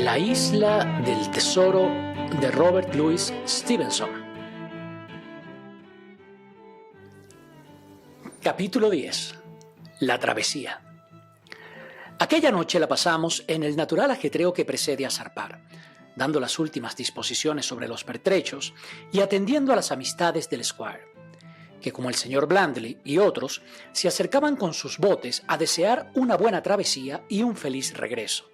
La isla del tesoro de Robert Louis Stevenson. Capítulo 10. La travesía. Aquella noche la pasamos en el natural ajetreo que precede a zarpar, dando las últimas disposiciones sobre los pertrechos y atendiendo a las amistades del Squire, que como el señor Blandly y otros se acercaban con sus botes a desear una buena travesía y un feliz regreso.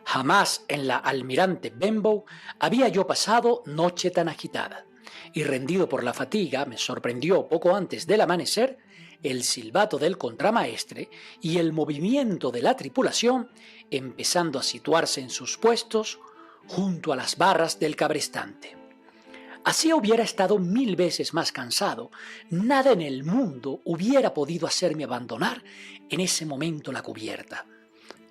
Jamás en la Almirante Benbow había yo pasado noche tan agitada, y rendido por la fatiga me sorprendió poco antes del amanecer el silbato del contramaestre y el movimiento de la tripulación empezando a situarse en sus puestos junto a las barras del cabrestante. Así hubiera estado 1000 veces más cansado, nada en el mundo hubiera podido hacerme abandonar en ese momento la cubierta.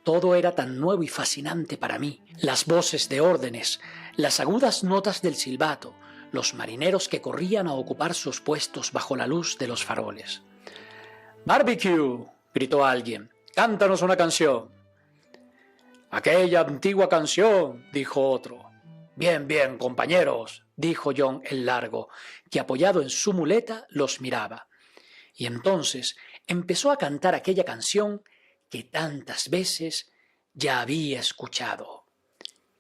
Todo era tan nuevo y fascinante para mí. Las voces de órdenes, las agudas notas del silbato, los marineros que corrían a ocupar sus puestos bajo la luz de los faroles. «Barbecue», gritó alguien, «cántanos una canción». «Aquella antigua canción», dijo otro. «Bien, bien, compañeros», dijo John el Largo, que apoyado en su muleta los miraba. Y entonces empezó a cantar aquella canción que tantas veces ya había escuchado.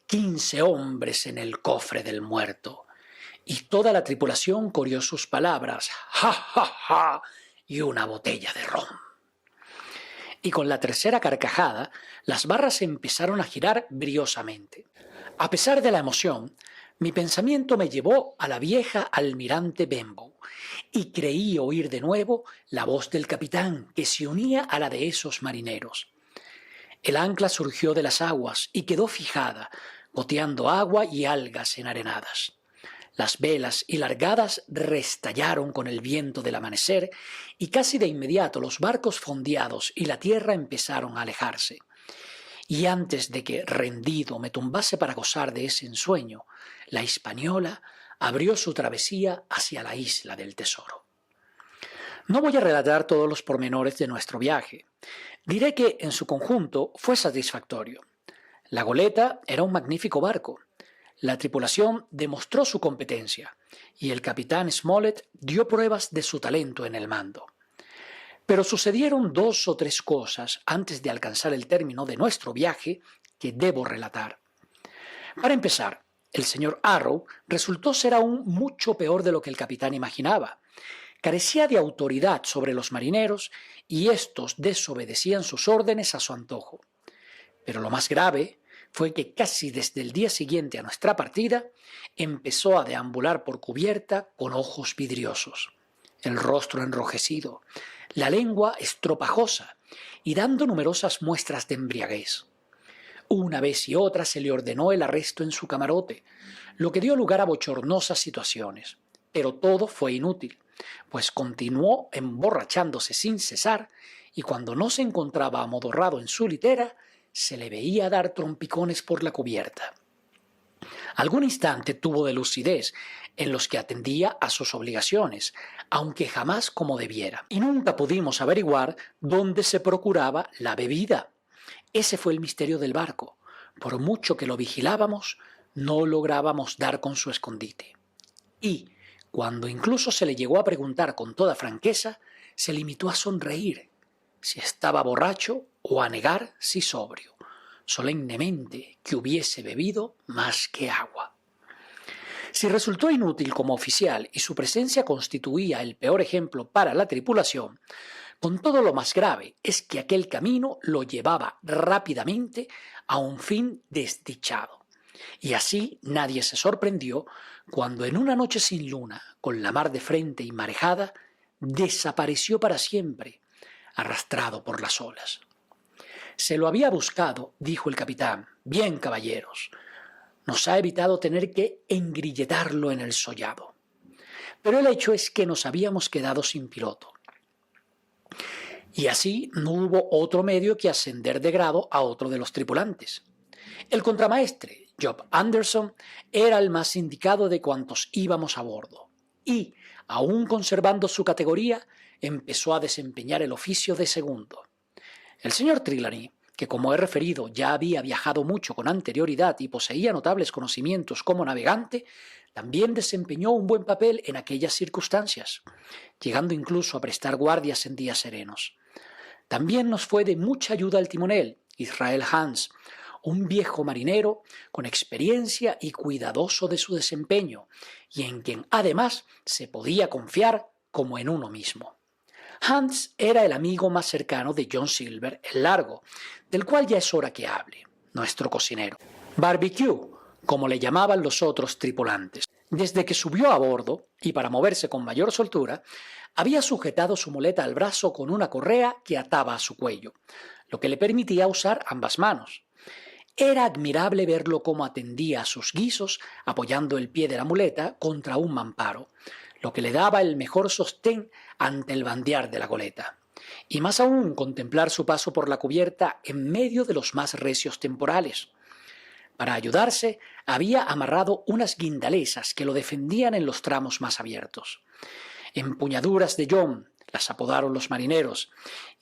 15 hombres en el cofre del muerto. Y toda la tripulación corrió sus palabras, ¡ja, ja, ja! Y una botella de ron. Y con la tercera carcajada, las barras empezaron a girar briosamente. A pesar de la emoción, mi pensamiento me llevó a la vieja Almirante Benbow y creí oír de nuevo la voz del capitán que se unía a la de esos marineros. El ancla surgió de las aguas y quedó fijada, goteando agua y algas enarenadas. Las velas y largadas restallaron con el viento del amanecer y casi de inmediato los barcos fondeados y la tierra empezaron a alejarse. Y antes de que, rendido, me tumbase para gozar de ese ensueño, la Hispaniola abrió su travesía hacia la isla del tesoro. No voy a relatar todos los pormenores de nuestro viaje. Diré que, en su conjunto, fue satisfactorio. La goleta era un magnífico barco. La tripulación demostró su competencia y el capitán Smollett dio pruebas de su talento en el mando. Pero sucedieron 2 o 3 cosas antes de alcanzar el término de nuestro viaje que debo relatar. Para empezar, el señor Arrow resultó ser aún mucho peor de lo que el capitán imaginaba. Carecía de autoridad sobre los marineros y éstos desobedecían sus órdenes a su antojo. Pero lo más grave fue que casi desde el día siguiente a nuestra partida empezó a deambular por cubierta con ojos vidriosos, el rostro enrojecido, la lengua estropajosa y dando numerosas muestras de embriaguez. Una vez y otra se le ordenó el arresto en su camarote, lo que dio lugar a bochornosas situaciones, pero todo fue inútil, pues continuó emborrachándose sin cesar y cuando no se encontraba amodorrado en su litera, se le veía dar trompicones por la cubierta. Algún instante tuvo de lucidez en los que atendía a sus obligaciones, aunque jamás como debiera. Y nunca pudimos averiguar dónde se procuraba la bebida. Ese fue el misterio del barco. Por mucho que lo vigilábamos, no lográbamos dar con su escondite. Y, cuando incluso se le llegó a preguntar con toda franqueza, se limitó a sonreír, si estaba borracho o a negar si sobrio, solemnemente que hubiese bebido más que agua. Si resultó inútil como oficial y su presencia constituía el peor ejemplo para la tripulación, con todo lo más grave es que aquel camino lo llevaba rápidamente a un fin desdichado. Y así nadie se sorprendió cuando en una noche sin luna, con la mar de frente y marejada, desapareció para siempre, arrastrado por las olas. «Se lo había buscado», dijo el capitán. «Bien, caballeros. Nos ha evitado tener que engrilletarlo en el sollado. Pero el hecho es que nos habíamos quedado sin piloto. Y así no hubo otro medio que ascender de grado a otro de los tripulantes. El contramaestre, Job Anderson, era el más indicado de cuantos íbamos a bordo. Y, aún conservando su categoría, empezó a desempeñar el oficio de segundo. El señor Trelawney, que como he referido ya había viajado mucho con anterioridad y poseía notables conocimientos como navegante, también desempeñó un buen papel en aquellas circunstancias, llegando incluso a prestar guardias en días serenos. También nos fue de mucha ayuda el timonel, Israel Hands, un viejo marinero con experiencia y cuidadoso de su desempeño, y en quien además se podía confiar como en uno mismo. Hans era el amigo más cercano de John Silver el Largo, del cual ya es hora que hable, nuestro cocinero. Barbecue, como le llamaban los otros tripulantes. Desde que subió a bordo, y para moverse con mayor soltura, había sujetado su muleta al brazo con una correa que ataba a su cuello, lo que le permitía usar ambas manos. Era admirable verlo cómo atendía a sus guisos apoyando el pie de la muleta contra un mamparo, lo que le daba el mejor sostén ante el bandear de la goleta. Y más aún contemplar su paso por la cubierta en medio de los más recios temporales. Para ayudarse, había amarrado unas guindalesas que lo defendían en los tramos más abiertos. Empuñaduras de John, las apodaron los marineros,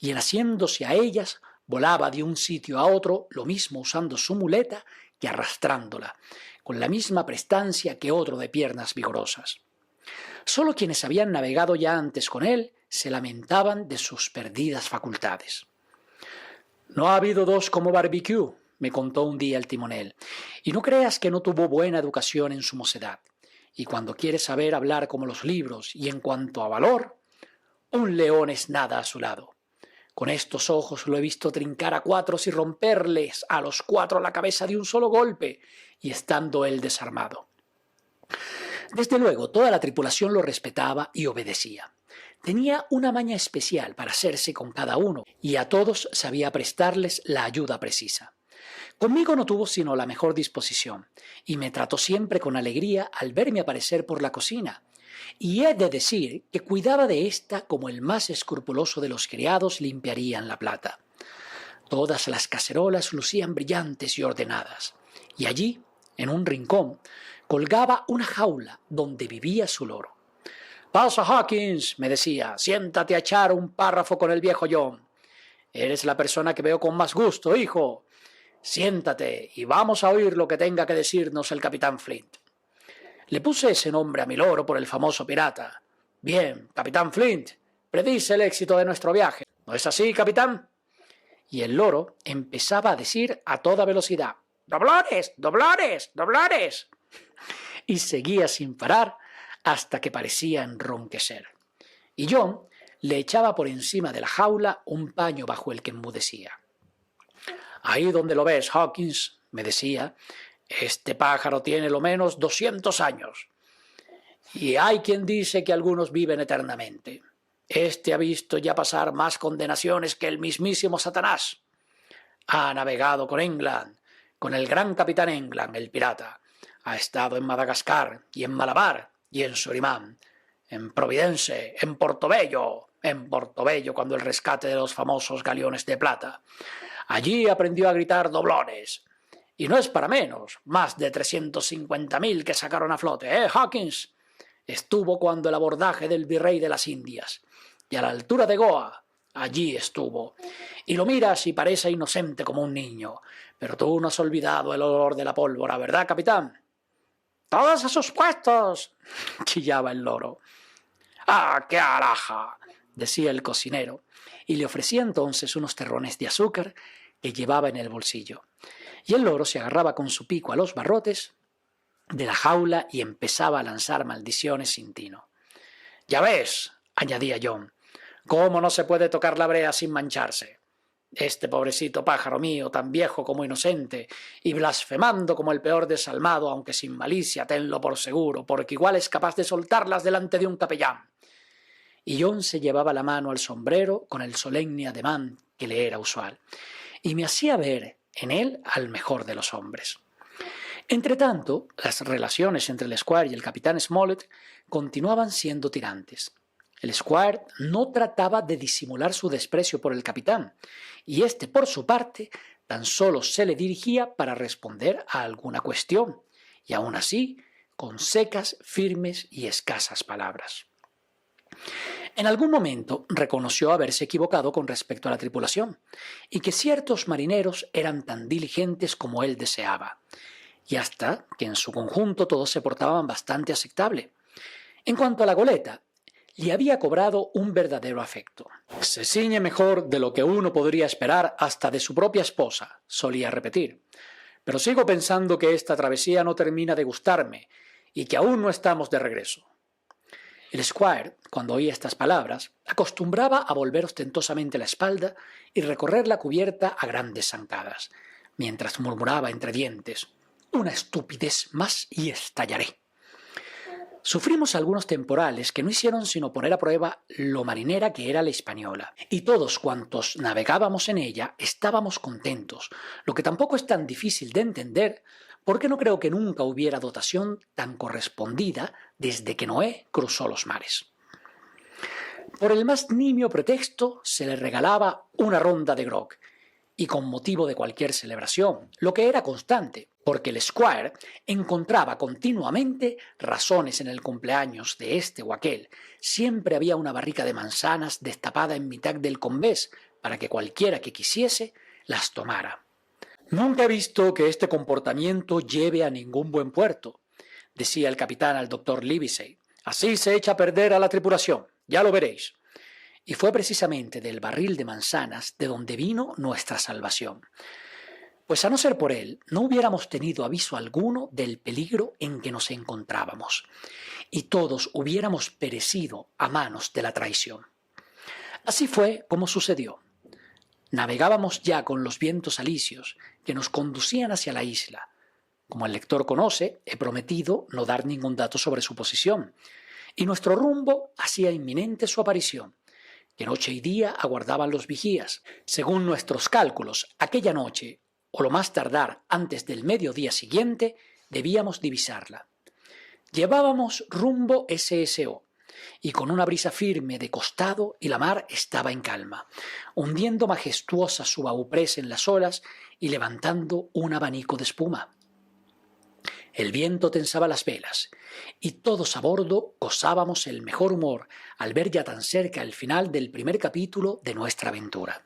y en asiéndose a ellas volaba de un sitio a otro, lo mismo usando su muleta que arrastrándola, con la misma prestancia que otro de piernas vigorosas. Solo quienes habían navegado ya antes con él se lamentaban de sus perdidas facultades. «No ha habido dos como Barbecue», me contó un día el timonel, «y no creas que no tuvo buena educación en su mocedad. Y cuando quiere saber hablar como los libros y en cuanto a valor, un león es nada a su lado. Con estos ojos lo he visto trincar a cuatros y romperles a los cuatro la cabeza de un solo golpe, y estando él desarmado». Desde luego, toda la tripulación lo respetaba y obedecía. Tenía una maña especial para hacerse con cada uno, y a todos sabía prestarles la ayuda precisa. Conmigo no tuvo sino la mejor disposición, y me trató siempre con alegría al verme aparecer por la cocina. Y he de decir que cuidaba de ésta como el más escrupuloso de los criados limpiarían la plata. Todas las cacerolas lucían brillantes y ordenadas, y allí, en un rincón, colgaba una jaula donde vivía su loro. «Pasa, Hawkins», me decía, «siéntate a echar un párrafo con el viejo John. Eres la persona que veo con más gusto, hijo. Siéntate y vamos a oír lo que tenga que decirnos el capitán Flint». Le puse ese nombre a mi loro por el famoso pirata. «Bien, capitán Flint, predice el éxito de nuestro viaje. ¿No es así, capitán?» Y el loro empezaba a decir a toda velocidad: «¡Doblones, doblones, doblones!» Y seguía sin parar hasta que parecía enronquecer. Y John le echaba por encima de la jaula un paño bajo el que enmudecía. «Ahí donde lo ves, Hawkins», me decía, «este pájaro tiene lo menos 200 años. Y hay quien dice que algunos viven eternamente. Este ha visto ya pasar más condenaciones que el mismísimo Satanás. Ha navegado con England, con el gran capitán England, el pirata. Ha estado en Madagascar y en Malabar y en Surinam, en Providence, en Portobello cuando el rescate de los famosos galeones de plata. Allí aprendió a gritar doblones. Y no es para menos, más de 350.000 que sacaron a flote, Hawkins? Estuvo cuando el abordaje del virrey de las Indias. Y a la altura de Goa, allí estuvo. Y lo miras y parece inocente como un niño. Pero tú no has olvidado el olor de la pólvora, ¿verdad, capitán?» «¡Todos a sus puestos!», chillaba el loro. «¡Ah, qué alhaja!», decía el cocinero, y le ofrecía entonces unos terrones de azúcar que llevaba en el bolsillo. Y el loro se agarraba con su pico a los barrotes de la jaula y empezaba a lanzar maldiciones sin tino. «Ya ves», añadía John, «cómo no se puede tocar la brea sin mancharse. Este pobrecito pájaro mío, tan viejo como inocente, y blasfemando como el peor desalmado, aunque sin malicia, tenlo por seguro, porque igual es capaz de soltarlas delante de un capellán». Y John se llevaba la mano al sombrero con el solemne ademán que le era usual, y me hacía ver en él al mejor de los hombres. Entretanto, las relaciones entre el Squire y el capitán Smollett continuaban siendo tirantes. El Squire no trataba de disimular su desprecio por el capitán, y éste, por su parte, tan solo se le dirigía para responder a alguna cuestión, y aun así, con secas, firmes y escasas palabras. En algún momento reconoció haberse equivocado con respecto a la tripulación y que ciertos marineros eran tan diligentes como él deseaba, y hasta que en su conjunto todos se portaban bastante aceptable. En cuanto a la goleta, le había cobrado un verdadero afecto. «Se ciñe mejor de lo que uno podría esperar hasta de su propia esposa», solía repetir. «Pero sigo pensando que esta travesía no termina de gustarme y que aún no estamos de regreso». El squire, cuando oía estas palabras, acostumbraba a volver ostentosamente la espalda y recorrer la cubierta a grandes zancadas, mientras murmuraba entre dientes: «Una estupidez más y estallaré». Sufrimos algunos temporales que no hicieron sino poner a prueba lo marinera que era la Hispaniola, y todos cuantos navegábamos en ella estábamos contentos, lo que tampoco es tan difícil de entender, porque no creo que nunca hubiera dotación tan correspondida desde que Noé cruzó los mares. Por el más nimio pretexto se le regalaba una ronda de grog, y con motivo de cualquier celebración, lo que era constante, porque el squire encontraba continuamente razones en el cumpleaños de este o aquel. Siempre había una barrica de manzanas destapada en mitad del convés para que cualquiera que quisiese las tomara. «Nunca he visto que este comportamiento lleve a ningún buen puerto», decía el capitán al doctor Livesey. «Así se echa a perder a la tripulación, ya lo veréis». Y fue precisamente del barril de manzanas de donde vino nuestra salvación. Pues a no ser por él, no hubiéramos tenido aviso alguno del peligro en que nos encontrábamos, y todos hubiéramos perecido a manos de la traición. Así fue como sucedió. Navegábamos ya con los vientos alisios que nos conducían hacia la isla. Como el lector conoce, he prometido no dar ningún dato sobre su posición, y nuestro rumbo hacía inminente su aparición, que noche y día aguardaban los vigías. Según nuestros cálculos, aquella noche, o lo más tardar antes del mediodía siguiente, debíamos divisarla. Llevábamos rumbo SSO, y con una brisa firme de costado y la mar estaba en calma, hundiendo majestuosa su bauprés en las olas y levantando un abanico de espuma. El viento tensaba las velas, y todos a bordo gozábamos el mejor humor al ver ya tan cerca el final del primer capítulo de nuestra aventura.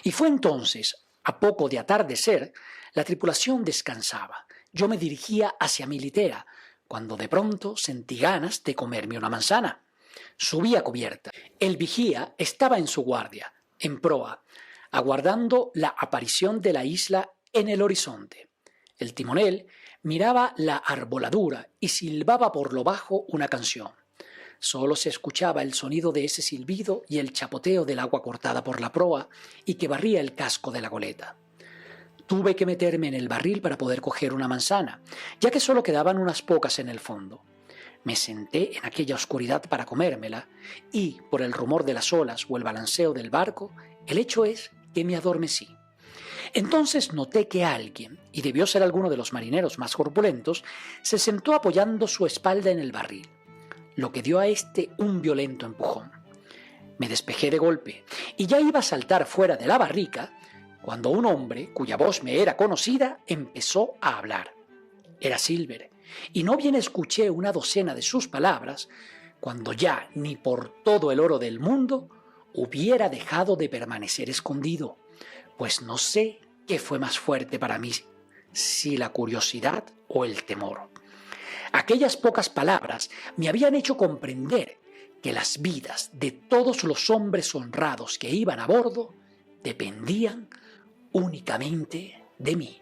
Y fue entonces, a poco de atardecer, la tripulación descansaba. Yo me dirigía hacia mi litera, cuando de pronto sentí ganas de comerme una manzana. Subí a cubierta. El vigía estaba en su guardia, en proa, aguardando la aparición de la isla en el horizonte. El timonel miraba la arboladura y silbaba por lo bajo una canción. Solo se escuchaba el sonido de ese silbido y el chapoteo del agua cortada por la proa y que barría el casco de la goleta. Tuve que meterme en el barril para poder coger una manzana, ya que solo quedaban unas pocas en el fondo. Me senté en aquella oscuridad para comérmela y, por el rumor de las olas o el balanceo del barco, el hecho es que me adormecí. Entonces noté que alguien, y debió ser alguno de los marineros más corpulentos, se sentó apoyando su espalda en el barril, lo que dio a éste un violento empujón. Me despejé de golpe y ya iba a saltar fuera de la barrica cuando un hombre, cuya voz me era conocida, empezó a hablar. Era Silver, y no bien escuché una docena de sus palabras, cuando ya ni por todo el oro del mundo hubiera dejado de permanecer escondido, pues no sé qué fue más fuerte para mí, si la curiosidad o el temor. Aquellas pocas palabras me habían hecho comprender que las vidas de todos los hombres honrados que iban a bordo dependían únicamente de mí.